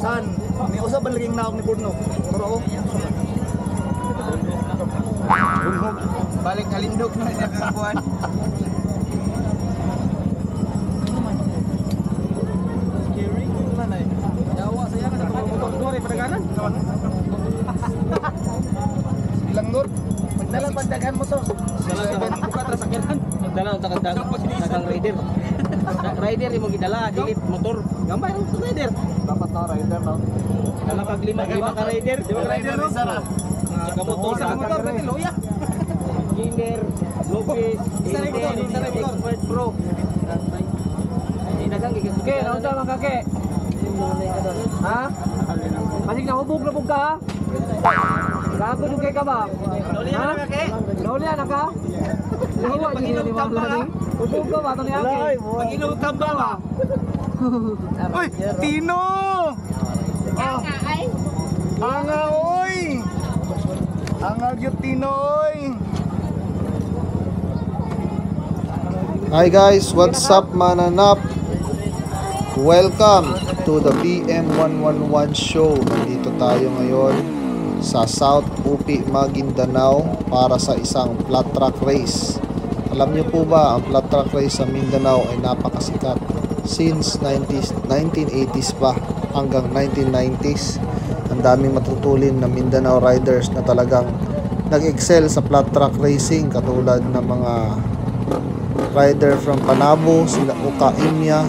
Saan? May usap ba laging naog ni Burno? Pero balik kalindog na siya kabuan. ilang nur? Magdala pagdagan mo to. Buka trasakyanan. Magdala ang takang rider. Rider yung gidala, dilit motor. Gambay ang rider. Dapat na rider no? Dala pag lima ka rider. Di ba rider no? Saka motor sa motor pati loya. Engineer, Lopez, Expert Pro. Okay, nausa mga kake. Ha? Masig na hubog ka ha? Gago dugay ka ba? Lolian na kake. Lolian na ka? Liwa gini ba lagi? Hubog ka ba to ni ake? Pag-inom tamba ba? Uy! Tino! Anga oy! Anga gyud Tino oy! Hi guys, what's up mananap? Welcome to the BM111 show. Nandito tayo ngayon sa South Upi, Maguindanao para sa isang flat track race. Alam niyo po ba, ang flat track race sa Mindanao ay napakasikat since 1980s pa hanggang 1990s. Ang daming matutulin na Mindanao riders na talagang nag-excel sa flat track racing, katulad ng mga rider from Panabo, sila Uka Imya,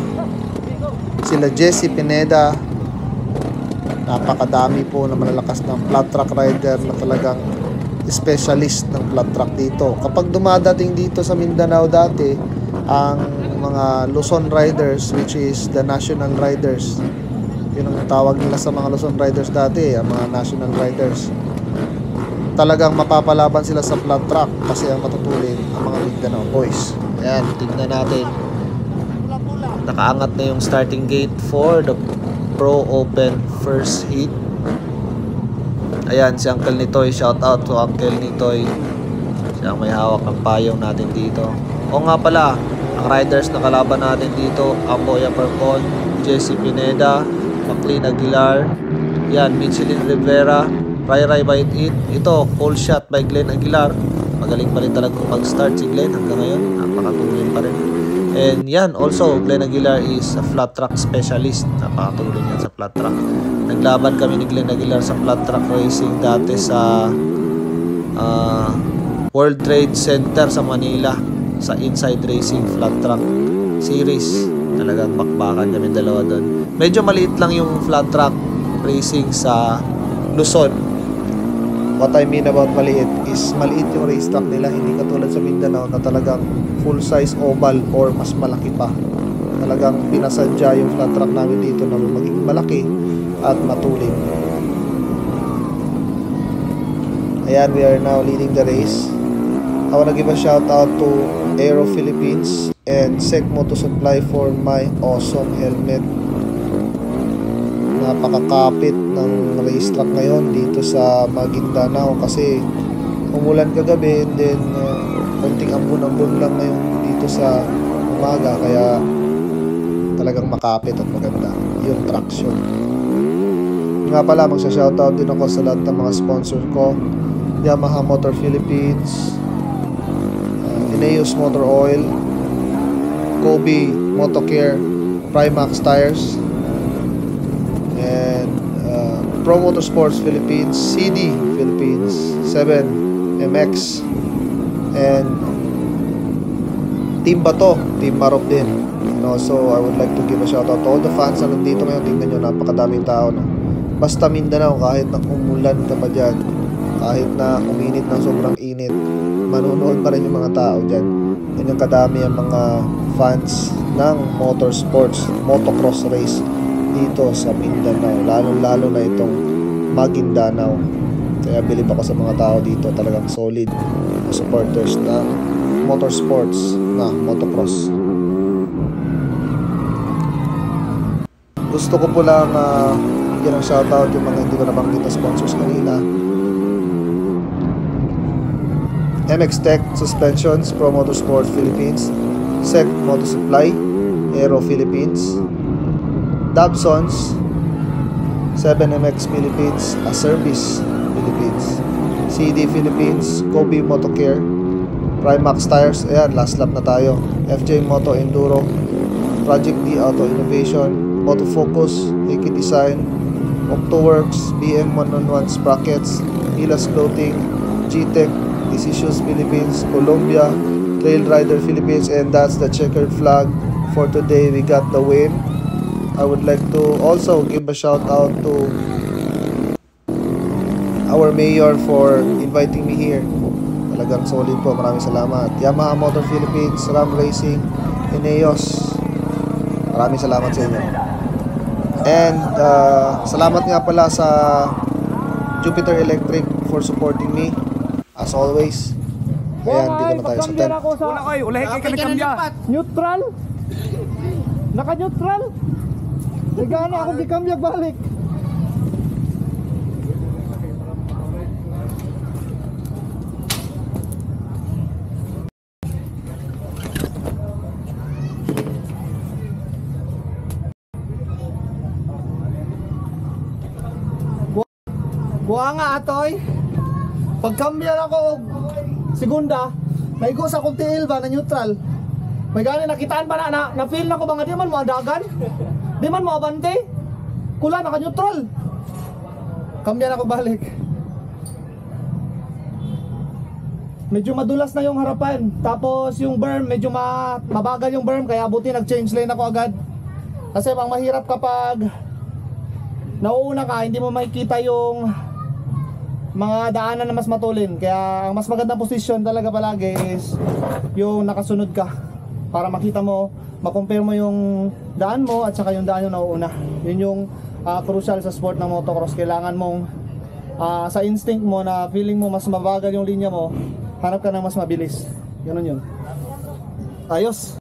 sila Jesse Pineda. Napakadami po na malalakas ng flat track rider na talagang specialist ng flat track dito. Kapag dumadating dito sa Mindanao dati, ang mga Luzon riders, which is the national riders, yun ang tawag nila sa mga Luzon riders dati, ang mga national riders, talagang mapapalaban sila sa flat track kasi ang matutulin ang mga Mindanao boys. Ayan, tignan natin. Nakaangat na yung starting gate for the Pro Open first heat. Ayan, si Uncle Nitoy. Shout out to Uncle Nitoy. Siya ang may hawak ng payong natin dito. O nga pala, ang riders na kalaban natin dito, Amboya Percon, Jesse Pineda, Maclean Aguilar, yan, Michelin Rivera, Rai Rai Bite It. Ito, pole shot by Glenn Aguilar. Magaling pa rin talaga mag-start si Glenn hanggang ngayon. Napakatulin pa rin. And yan, also, Glenn Aguilar is a flat track specialist. Napakatulin yan sa flat track. Naglaban kami ni Glenn Aguilar sa flat track racing dati sa World Trade Center sa Manila, sa Inside Racing Flat Track Series. Talagang bakbakan kami dalawa doon. Medyo maliit lang yung flat track racing sa Luzon. What I mean about maliit is maliit yung racetrack nila, hindi katulad sa Mindanao na talagang full size oval or mas malaki pa. Talagang pinasadya yung flat track namin dito na maging malaki at matulin. Ayan, we are now leading the race. I wanna give a shout out to Aero Philippines and Sec Moto Supply for my awesome helmet. Napakakapit ng racetrack ngayon dito sa Maguindanao kasi umulan kagabi, and then konting ambon-ambon lang ngayon dito sa umaga, kaya talagang makapit at maganda yung traction. Nga pala, magsha-shoutout din ako sa lahat ng mga sponsor ko: Yamaha Motor Philippines, Ineos Motor Oil, Kobe Motocare, Primax Tires, and Pro Motorsports Philippines, CD Philippines, 7MX, and Team Bato, Team Marop din. And also, I would like to give a shout out to all the fans na nandito ngayon. Tingnan nyo, napakadaming tao na. Basta Mindanao, kahit na umulan ka pa dyan, kahit na uminit ng sobrang init, manunood pa rin yung mga tao dyan. Yan yung kadami ang mga fans ng motorsports, motocross race dito sa Mindanao, lalo na itong Maguindanao. Kaya bilib ako sa mga tao dito, talagang solid na supporters ng motorsports na motocross. Gusto ko po lang bigyan ng shoutout yung mga hindi ko nabanggit na sponsors kanina: MX Tech Suspensions, Pro Motorsports Philippines, Sec Moto Supply, Aero Philippines, Dobsons, 7MX Philippines, Service Philippines, CD Philippines, Kobe Motocare, Primax Tires, ayan, last lap na tayo, FJ Moto Enduro, Project D Auto Innovation, Motofocus, Hiki Design, Octoworks, BM111 Sprockets, Milas Clothing, G-Tech, Decisions Philippines, Colombia, Trail Rider Philippines, and that's the checkered flag for today. We got the win. I would like to also give a shout out to our mayor for inviting me here. Talagang solid po, maraming salamat. Yamaha Motor Philippines, Ram Racing, Ineos, maraming salamat sa inyo. And salamat nga pala sa Jupiter Electric for supporting me as always. Ayan, dito na tayo sa tent. Wala kayo, ulahi kayo ka nagkambya. Neutral? Naka-neutral? Nagana akong gikambya balik. Buha nga atoy. Pagkambyan ako og segunda, naigo sa akong tiil ba na neutral. May gani nakitaan ba na feel na ko ba nga di man mo adagan? Di man mo abante? Kula naka neutral. Kambyan ako balik. Medyo madulas na yung harapan. Tapos yung berm medyo mabagal yung berm, kaya buti nag-change lane ako agad. Kasi ang mahirap kapag nauuna ka, hindi mo makikita yung mga daanan na mas matulin. Kaya ang mas magandang posisyon talaga palagi is yung nakasunod ka, para makita mo, makompare mo yung daan mo at saka yung daan yung nauuna. Yun yung crucial sa sport ng motocross. Kailangan mong sa instinct mo na feeling mo mas mabagal yung linya mo, hanap ka ng mas mabilis. Ganun yun. Ayos.